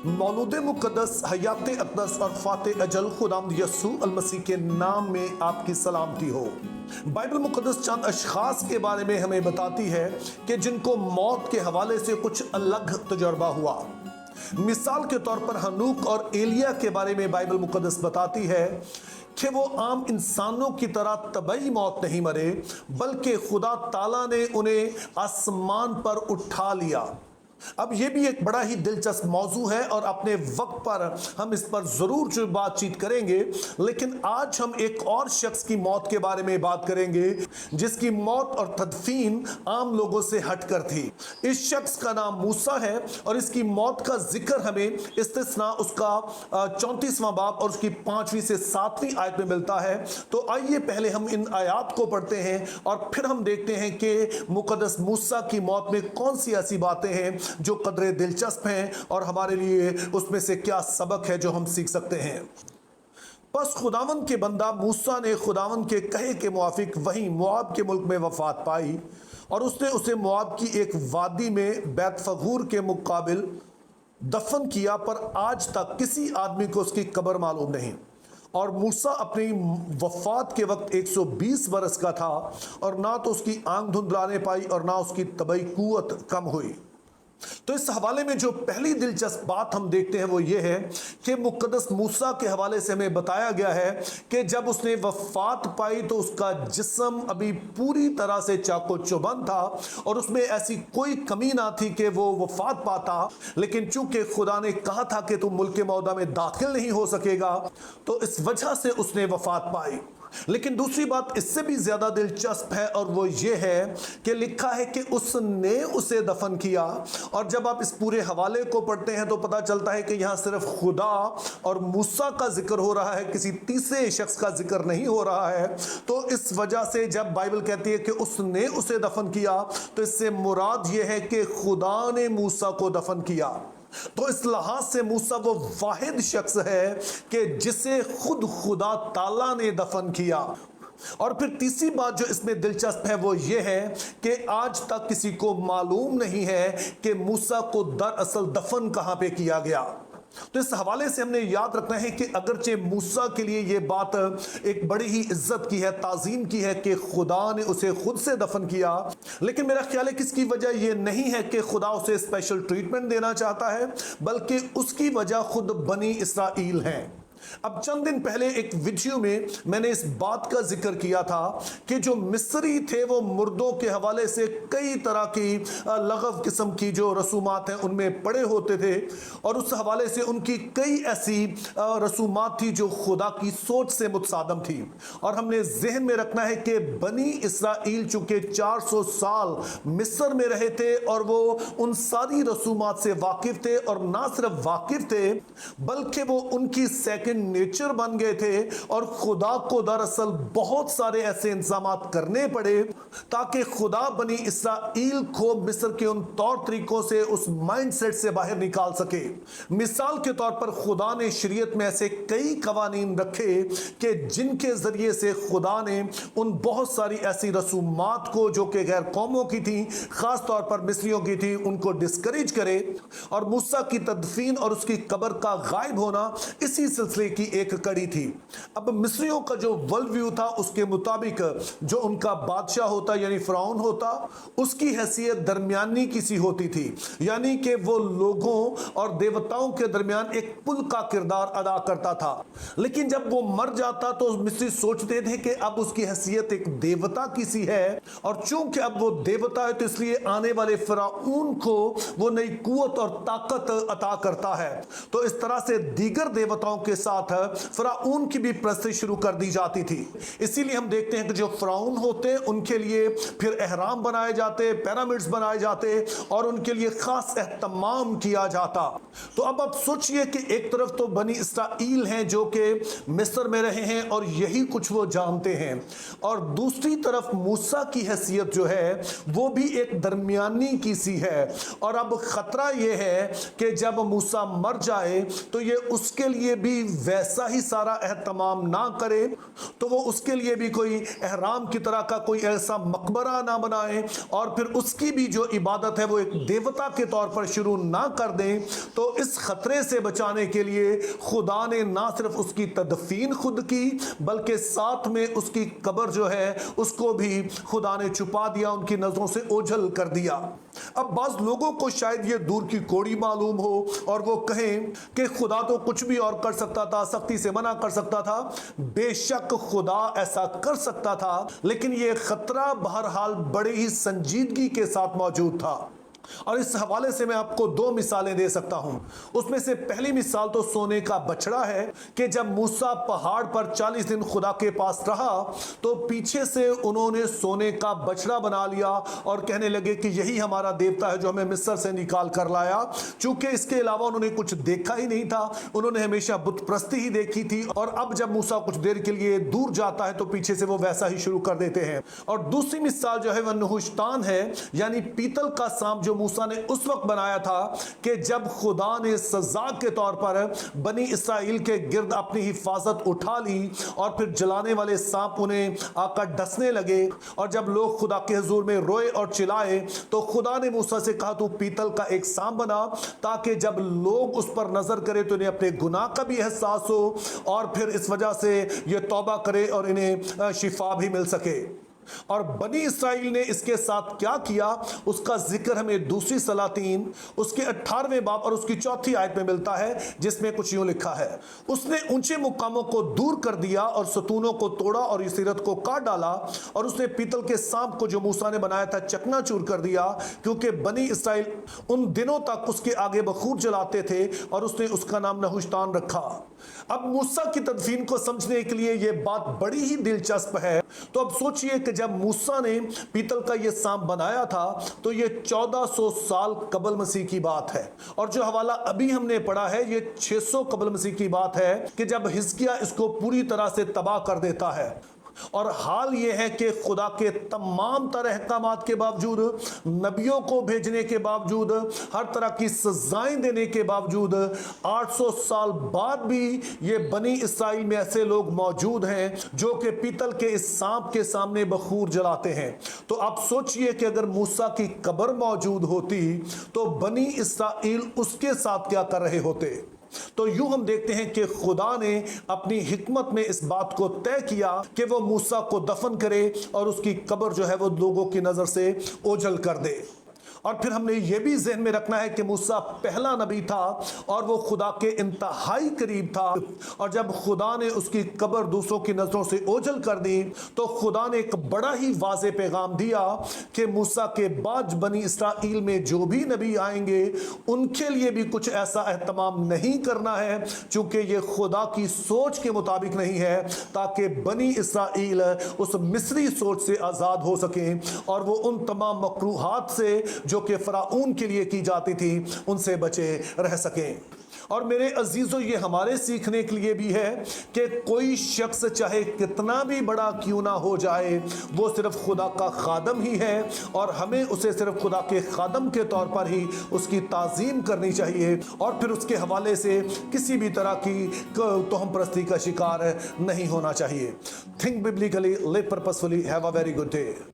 मौलूद मुक़द्दस हयात अक़दस और फ़ाते अजल खुदावंद यस्सू अलमसीह के नाम में आपकी सलामती हो। बाइबल मुक़द्दस चंद अशख़ास के बारे में हमें बताती है कि जिनको मौत के हवाले से कुछ अलग तजुर्बा हुआ। मिसाल के तौर पर हनूक और एलिया के बारे में बाइबल मुक़द्दस बताती है कि वो आम इंसानों की तरह तबई मौत नहीं मरे, बल्कि खुदा ताला ने उन्हें आसमान पर उठा लिया। अब ये भी एक बड़ा ही दिलचस्प मौजू है और अपने वक्त पर हम इस पर ज़रूर जो बातचीत करेंगे, लेकिन आज हम एक और शख्स की मौत के बारे में बात करेंगे जिसकी मौत और तदफीन आम लोगों से हटकर थी। इस शख्स का नाम मूसा है और इसकी मौत का जिक्र हमें इस्तिस्ना उसका 34वां बाब और उसकी 5वीं से 7वीं आयत में मिलता है। तो आइए पहले हम इन आयात को पढ़ते हैं और फिर हम देखते हैं कि मुक़द्दस मूसा की मौत में कौन सी ऐसी बातें हैं जो कदरे दिलचस्प हैं और हमारे लिए उसमें से क्या सबक है जो हम सीख सकते हैं। बस खुदावंद के बंदा मूसा ने खुदावंद के कहे के मुआफिक वहीं मोआब के मुल्क में वफात पाई और उसने उसे मोआब की एक वादी में बैतफगूर के मुकाबिल दफन किया, पर आज तक किसी आदमी को उसकी कब्र मालूम नहीं। और मूसा अपनी वफात के वक्त 120 बरस का था और ना तो उसकी आंख धुंधलाने पाई और ना उसकी तबई कुव्वत कम हुई। तो इस हवाले में जो पहली दिलचस्प बात हम देखते हैं वो ये है कि मुक़द्दस मूसा के हवाले से हमें बताया गया है कि जब उसने वफात पाई तो उसका जिस्म अभी पूरी तरह से चाको चौबंद था और उसमें ऐसी कोई कमी ना थी कि वो वफात पाता, लेकिन चूंकि खुदा ने कहा था कि तुम मुल्क मौदा में दाखिल नहीं हो सकेगा, तो इस वजह से उसने वफात पाई। लेकिन दूसरी बात इससे भी ज्यादा दिलचस्प है और वो ये है कि लिखा है कि उसने उसे दफन किया। और जब आप इस पूरे हवाले को पढ़ते हैं तो पता चलता है कि यहाँ सिर्फ खुदा और मूसा का जिक्र हो रहा है, किसी तीसरे शख्स का जिक्र नहीं हो रहा है। तो इस वजह से जब बाइबल कहती है कि उसने उसे दफन किया तो इससे मुराद ये है कि खुदा ने मूसा को दफन किया। तो इस लिहाज से मूसा वो वाहिद शख्स है कि जिसे खुद खुदा ताला ने दफन किया। और फिर तीसरी बात जो इसमें दिलचस्प है वो ये है कि आज तक किसी को मालूम नहीं है कि मूसा को दरअसल दफन कहां पे किया गया। तो इस हवाले से हमने याद रखना है कि अगरचे मूसा के लिए ये बात एक बड़ी ही इज्जत की है, ताजीम की है कि खुदा ने उसे खुद से दफन किया, लेकिन मेरा ख्याल है कि इसकी वजह ये नहीं है कि खुदा उसे स्पेशल ट्रीटमेंट देना चाहता है, बल्कि उसकी वजह खुद बनी इसराइल हैं। अब चंद दिन पहले एक वीडियो में मैंने इस बात का जिक्र किया था कि जो मिस्री थे वो मुर्दों के हवाले से कई तरह की लगव किस्म की जो रसूमात हैं उनमें पड़े होते थे और उस हवाले से उनकी कई ऐसी रसूमात थी जो खुदा की सोच से मुतसादम थी। और हमने जहन में रखना है कि बनी इसराइल चूंकि 400 साल मिस्र में रहे थे और वो उन सारी रसूमात से वाकिफ थे, और ना सिर्फ वाकिफ थे बल्कि वो उनकी सेकंड नेचर बन गए थे। और खुदा को दरअसल बहुत सारे ऐसे इंतजामात करने पड़े ताकि खुदा बनी इसराइल को मिस्र के उन तौर तरीकों से, उस माइंडसेट से बाहर निकाल सके। मिसाल के तौर पर खुदा ने शरीयत में ऐसे कई कवानीन रखे कि जिनके जरिए से खुदा ने उन बहुत सारी ऐसी रसूमात को जो कि गैर कौमों की थी, खास तौर पर मिस्रियों की थी, उनको डिस्करेज करे। और मूसा की तदफीन और उसकी कब्र का गायब होना इसी सिलसिले की एक कड़ी थी। अब मिस्रियों का जो वर्ल्ड व्यू था उसके मुताबिक जो उनका बादशाह होता यानी फिरौन होता, उसकी हैसियत दरमियानी किसी होती थी, यानी कि वो लोगों और देवताओं के दरमियान एक पुल का किरदार अदा करता था। लेकिन जब वो मर जाता तो मिस्री सोचते थे कि अब उसकी हैसियत एक देवता की सी है, और चूंकि अब वो देवता है तो इसलिए आने वाले फिरौन को वो नई कुव्वत और ताकत अता करता है। तो इस तरह से दीगर देवताओं के साथ फिरौन की भी परस्ती शुरू कर दी जाती थी। इसीलिए हम देखते हैं कि जो फिरौन होते उनके लिए फिर एहराम बनाए जाते, पिरामिड्स बनाए जाते और उनके लिए खास एहतमाम किया जाता। तो अब आप सोचिए कि एक तरफ तो बनी इसराइल हैं जो कि मिस्र में रहे हैं और यही कुछ वो जानते हैं, और दूसरी तरफ मूसा की हैसियत जो है वो भी एक दरमियानी की सी है। और अब खतरा ये है कि जब मूसा मर जाए तो ये उसके लिए भी वैसा ही सारा एहतमाम ना करे, तो वो उसके लिए भी कोई एहराम की तरह का कोई ऐसा मकबरा ना बनाए और फिर उसकी भी जो इबादत है वो एक देवता के तौर पर शुरू ना कर दें, तो इस खतरे से बचाने के लिए खुदा ने ना सिर्फ उसकी तदफीन खुद की, बल्कि साथ में उसकी कब्र जो है उसको भी खुदा ने छुपा दिया, उनकी नजरों से ओझल कर दिया। अब बाज लोगों को शायद ये दूर की कोड़ी मालूम हो और वो कहें कि खुदा तो कुछ भी और कर सकता था, सख्ती से मना कर सकता था। बेशक खुदा ऐसा कर सकता था, लेकिन ये खतरा बहरहाल बड़े ही संजीदगी के साथ मौजूद था। और इस हवाले से मैं आपको दो मिसालें दे सकता हूं। उसमें से पहली मिसाल तो सोने का बछड़ा है कि जब मूसा पहाड़ पर 40 दिन खुदा के पास रहा तो पीछे से उन्होंने सोने का बछड़ा बना लिया और कहने लगे कि यही हमारा देवता है जो हमें मिस्र से निकाल कर लाया। चूंकि इसके अलावा उन्होंने कुछ देखा ही नहीं था, उन्होंने हमेशा बुत प्रस्ती ही देखी थी, और अब जब मूसा कुछ देर के लिए दूर जाता है तो पीछे से वो वैसा ही शुरू कर देते हैं। और दूसरी मिसाल जो है वह नहुश्तान है, यानी पीतल का सांप जो मूसा ने उस वक्त बनाया था कि जब खुदा ने सजा के तौर पर बनी इसराइल के गिर्द अपनी हिफाजत उठा ली और फिर जलाने वाले सांप उन्हें आकर डसने लगे, और जब लोग खुदा के हुजूर में रोए और चिल्लाए तो खुदा ने मूसा से कहा तू पीतल का एक सांप बना, ताकि जब लोग उस पर नजर करें तो इन्हें अपने गुनाह का भी एहसास हो और फिर इस वजह से ये तौबा करे और इन्हें शिफा भी मिल सके। और बनी इसराइल ने इसके साथ क्या किया उसका जिक्र हमें दूसरी सलातीन उसके 18वें बाब और उसकी 4थी आयत में मिलता है, जिसमें कुछ यूं लिखा है, उसने ऊंचे मुकामों को दूर कर दिया और सतूनों को तोड़ा और यसीरत को काट डाला, और उसने पीतल के सांप को जो मूसा ने बनाया था चकनाचूर कर दिया, क्योंकि बनी इसराइल उन दिनों तक उसके आगे बखूर जलाते थे और उसने उसका नाम नहुश्तान रखा। अब मूसा की तदफीन को समझने के लिए यह बात बड़ी ही दिलचस्प है। तो अब सोचिए कि जब मूसा ने पीतल का यह सांप बनाया था तो यह 1400 साल कबल मसीह की बात है, और जो हवाला अभी हमने पढ़ा है यह 600 कबल मसीह की बात है कि जब हिजकिय्याह इसको पूरी तरह से तबाह कर देता है। और हाल यह है कि खुदा के तमाम तरह अहकामात के बावजूद, नबियों को भेजने के बावजूद, हर तरह की सजाएं देने के बावजूद 800 साल बाद भी ये बनी इसराइल में ऐसे लोग मौजूद हैं जो कि पीतल के इस सांप के सामने बखूर जलाते हैं। तो आप सोचिए कि अगर मूसा की कब्र मौजूद होती तो बनी इसराइल उसके साथ क्या कर रहे होते। तो यूं हम देखते हैं कि खुदा ने अपनी हिकमत में इस बात को तय किया कि वो मूसा को दफन करे और उसकी कब्र जो है वो लोगों की नजर से ओझल कर दे। और फिर हमने ये भी ज़हन में रखना है कि मूसा पहला नबी था और वो खुदा के इंतहाई करीब था, और जब खुदा ने उसकी कब्र दूसरों की नज़रों से ओझल कर दी तो खुदा ने एक बड़ा ही वाज़े पैगाम दिया कि मूसा के बाद बनी इसराइल में जो भी नबी आएंगे उनके लिए भी कुछ ऐसा एहतमाम नहीं करना है चूँकि ये खुदा की सोच के मुताबिक नहीं है, ताकि बनी इसराइल उस मिस्री सोच से आज़ाद हो सकें और वो उन तमाम मकरूहात से जो कि फ़िरौन के लिए की जाती थी उनसे बचे रह सकें। और मेरे अजीज़ों, ये हमारे सीखने के लिए भी है कि कोई शख्स चाहे कितना भी बड़ा क्यों ना हो जाए वो सिर्फ खुदा का खादम ही है, और हमें उसे सिर्फ खुदा के खादम के तौर पर ही उसकी ताज़ीम करनी चाहिए और फिर उसके हवाले से किसी भी तरह की तोहम परस्ती का शिकार नहीं होना चाहिए। Think biblically, live purposefully, have a very good day.